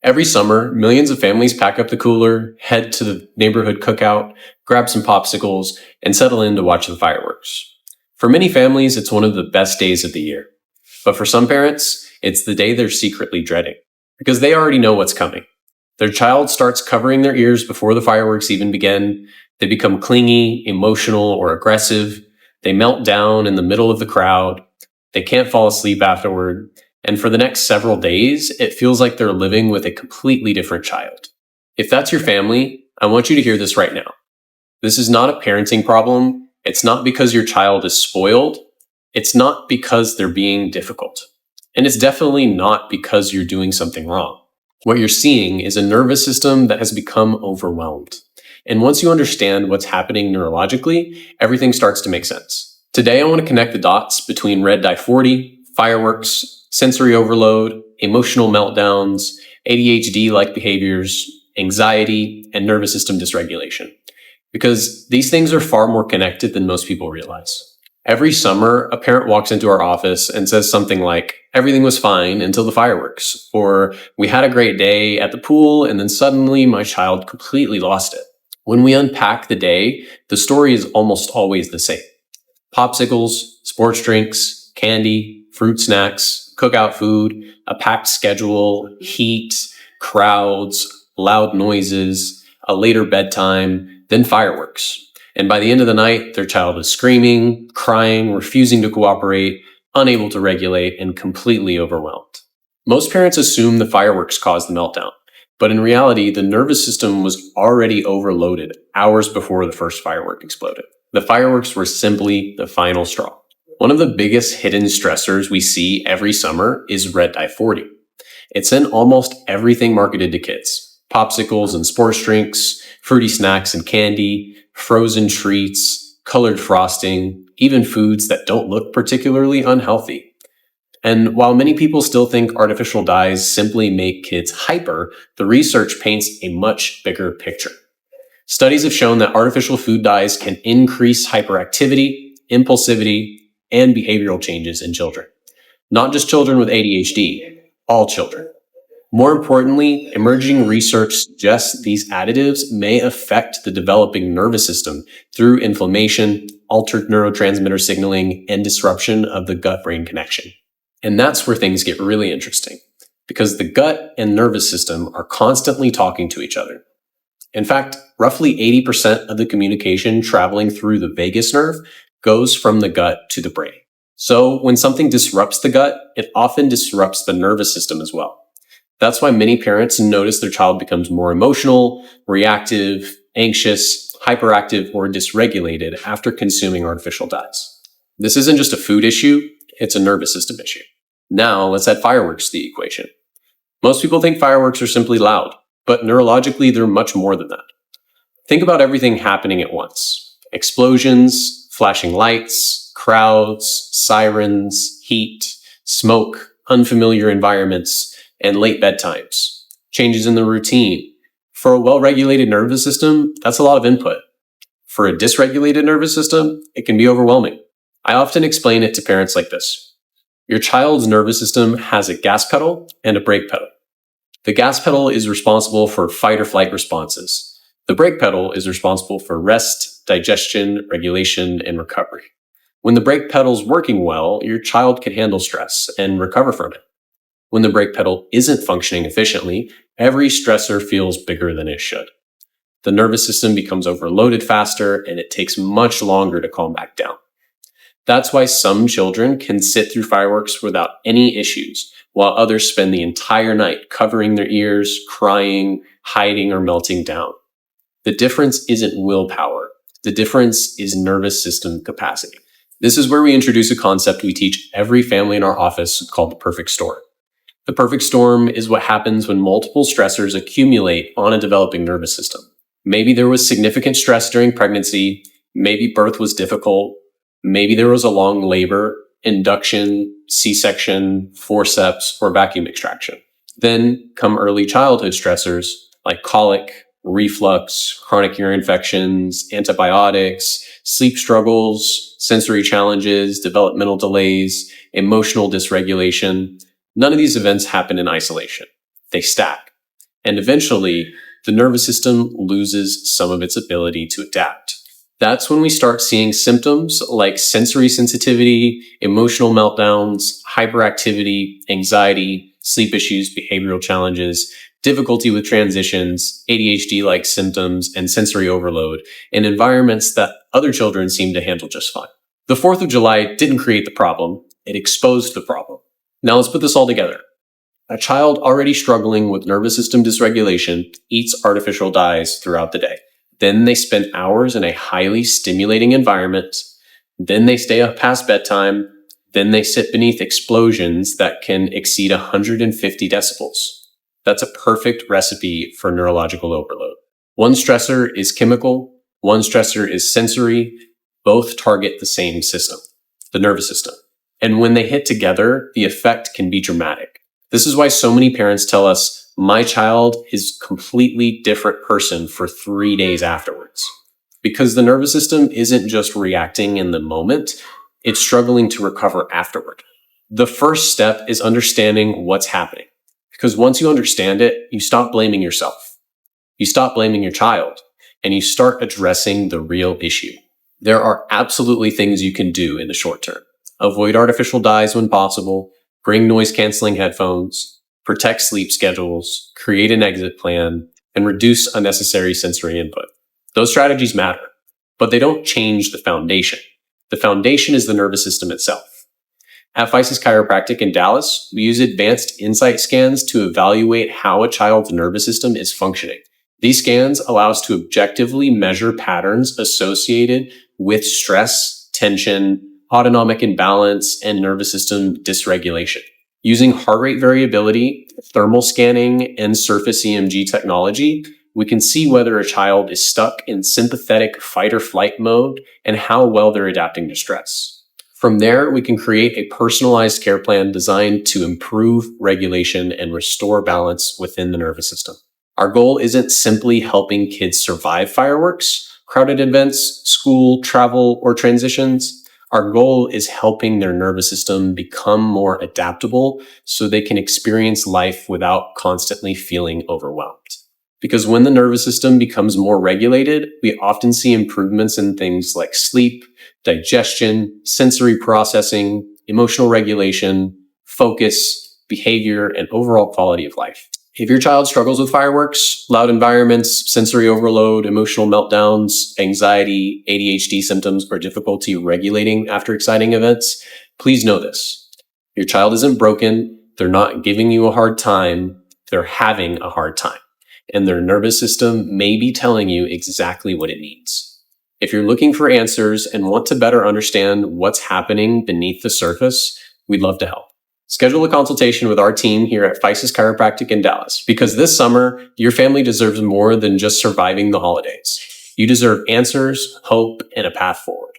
Every summer, millions of families pack up the cooler, head to the neighborhood cookout, grab some popsicles, and settle in to watch the fireworks. For many families, it's one of the best days of the year. But for some parents, it's the day they're secretly dreading, because they already know what's coming. Their child starts covering their ears before the fireworks even begin. They become clingy, emotional, or aggressive. They melt down in the middle of the crowd. They can't fall asleep afterward. And for the next several days, it feels like they're living with a completely different child. If that's your family, I want you to hear this right now. This is not a parenting problem. It's not because your child is spoiled. It's not because they're being difficult. And it's definitely not because you're doing something wrong. What you're seeing is a nervous system that has become overwhelmed. And once you understand what's happening neurologically, everything starts to make sense. Today, I want to connect the dots between red dye 40, fireworks, sensory overload, emotional meltdowns, ADHD-like behaviors, anxiety, and nervous system dysregulation. Because these things are far more connected than most people realize. Every summer, a parent walks into our office and says something like, "Everything was fine until the fireworks," or "We had a great day at the pool and then suddenly my child completely lost it." When we unpack the day, the story is almost always the same. Popsicles, sports drinks, candy, fruit snacks, cookout food, a packed schedule, heat, crowds, loud noises, a later bedtime, then fireworks. And by the end of the night, their child is screaming, crying, refusing to cooperate, unable to regulate, and completely overwhelmed. Most parents assume the fireworks caused the meltdown, but in reality, the nervous system was already overloaded hours before the first firework exploded. The fireworks were simply the final straw. One of the biggest hidden stressors we see every summer is red dye 40. It's in almost everything marketed to kids. Popsicles and sports drinks, fruity snacks and candy, frozen treats, colored frosting, even foods that don't look particularly unhealthy. And while many people still think artificial dyes simply make kids hyper, the research paints a much bigger picture. Studies have shown that artificial food dyes can increase hyperactivity, impulsivity, and behavioral changes in children. Not just children with ADHD, all children. More importantly, emerging research suggests these additives may affect the developing nervous system through inflammation, altered neurotransmitter signaling, and disruption of the gut-brain connection. And that's where things get really interesting, because the gut and nervous system are constantly talking to each other. In fact, roughly 80% of the communication traveling through the vagus nerve goes from the gut to the brain. So when something disrupts the gut, it often disrupts the nervous system as well. That's why many parents notice their child becomes more emotional, reactive, anxious, hyperactive, or dysregulated after consuming artificial dyes. This isn't just a food issue, it's a nervous system issue. Now, let's add fireworks to the equation. Most people think fireworks are simply loud, but neurologically, they're much more than that. Think about everything happening at once. Explosions, flashing lights, crowds, sirens, heat, smoke, unfamiliar environments, and late bedtimes, changes in the routine. For a well-regulated nervous system, that's a lot of input. For a dysregulated nervous system, it can be overwhelming. I often explain it to parents like this. Your child's nervous system has a gas pedal and a brake pedal. The gas pedal is responsible for fight or flight responses. The brake pedal is responsible for rest, digestion, regulation, and recovery. When the brake pedal's working well, your child can handle stress and recover from it. When the brake pedal isn't functioning efficiently, every stressor feels bigger than it should. The nervous system becomes overloaded faster, and it takes much longer to calm back down. That's why some children can sit through fireworks without any issues, while others spend the entire night covering their ears, crying, hiding, or melting down. The difference isn't willpower. The difference is nervous system capacity. This is where we introduce a concept we teach every family in our office called the perfect storm. The perfect storm is what happens when multiple stressors accumulate on a developing nervous system. Maybe there was significant stress during pregnancy, maybe birth was difficult, maybe there was a long labor, induction, C-section, forceps, or vacuum extraction. Then come early childhood stressors like colic, reflux, chronic ear infections, antibiotics, sleep struggles, sensory challenges, developmental delays, emotional dysregulation. None of these events happen in isolation. They stack. and eventually the nervous system loses some of its ability to adapt. That's when we start seeing symptoms like sensory sensitivity, emotional meltdowns, hyperactivity, anxiety, sleep issues, behavioral challenges, difficulty with transitions, ADHD-like symptoms, and sensory overload in environments that other children seem to handle just fine. The 4th of July didn't create the problem, it exposed the problem. Now let's put this all together. A child already struggling with nervous system dysregulation eats artificial dyes throughout the day. Then they spend hours in a highly stimulating environment. Then they stay up past bedtime. Then they sit beneath explosions that can exceed 150 decibels. That's a perfect recipe for neurological overload. One stressor is chemical, one stressor is sensory. Both target the same system, the nervous system. And when they hit together, the effect can be dramatic. This is why so many parents tell us, my child is a completely different person for 3 days afterwards. Because the nervous system isn't just reacting in the moment, it's struggling to recover afterward. The first step is understanding what's happening. Because once you understand it, you stop blaming yourself. You stop blaming your child, and you start addressing the real issue. There are absolutely things you can do in the short term. Avoid artificial dyes when possible, bring noise-canceling headphones, protect sleep schedules, create an exit plan, and reduce unnecessary sensory input. Those strategies matter, but they don't change the foundation. The foundation is the nervous system itself. At Physis Chiropractic in Dallas, we use advanced insight scans to evaluate how a child's nervous system is functioning. These scans allow us to objectively measure patterns associated with stress, tension, autonomic imbalance, and nervous system dysregulation. Using heart rate variability, thermal scanning, and surface EMG technology, we can see whether a child is stuck in sympathetic fight or flight mode and how well they're adapting to stress. From there, we can create a personalized care plan designed to improve regulation and restore balance within the nervous system. Our goal isn't simply helping kids survive fireworks, crowded events, school, travel, or transitions. Our goal is helping their nervous system become more adaptable so they can experience life without constantly feeling overwhelmed. Because when the nervous system becomes more regulated, we often see improvements in things like sleep, digestion, sensory processing, emotional regulation, focus, behavior, and overall quality of life. If your child struggles with fireworks, loud environments, sensory overload, emotional meltdowns, anxiety, ADHD symptoms, or difficulty regulating after exciting events, please know this. Your child isn't broken. They're not giving you a hard time. They're having a hard time. And their nervous system may be telling you exactly what it needs. If you're looking for answers and want to better understand what's happening beneath the surface, we'd love to help. Schedule a consultation with our team here at Physis Chiropractic in Dallas, because this summer, your family deserves more than just surviving the holidays. You deserve answers, hope, and a path forward.